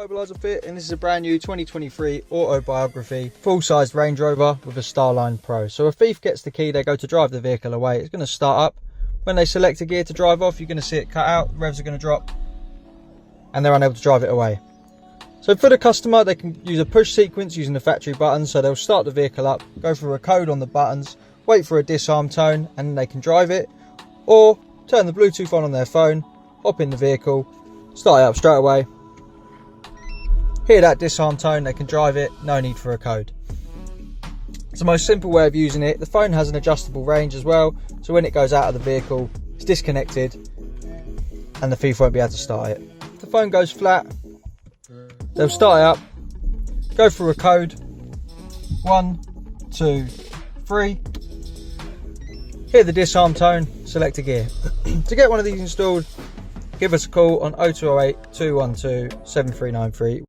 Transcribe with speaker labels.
Speaker 1: Immobiliser fit, and this is a brand new 2023 autobiography full-sized Range Rover with a Starline Pro. So a thief gets the key, they go to drive the vehicle away, it's going to start up. When they select a gear to drive off, you're going to see it cut out, the revs are going to drop, and they're unable to drive it away. So for the customer, they can use a push sequence using the factory buttons. So they'll start the vehicle up, go through a code on the buttons, wait for a disarm tone, and then they can drive it. Or turn the Bluetooth on their phone, hop in the vehicle, start it up straight away. Hear that disarm tone, they can drive it, no need for a code. It's the most simple way of using it. The phone has an adjustable range as well, so when it goes out of the vehicle, it's disconnected and the thief won't be able to start it. If the phone goes flat, they'll start it up, go through a code, 1, 2, 3, hear the disarm tone, select a gear. To get one of these installed, give us a call on 0208 212 7393.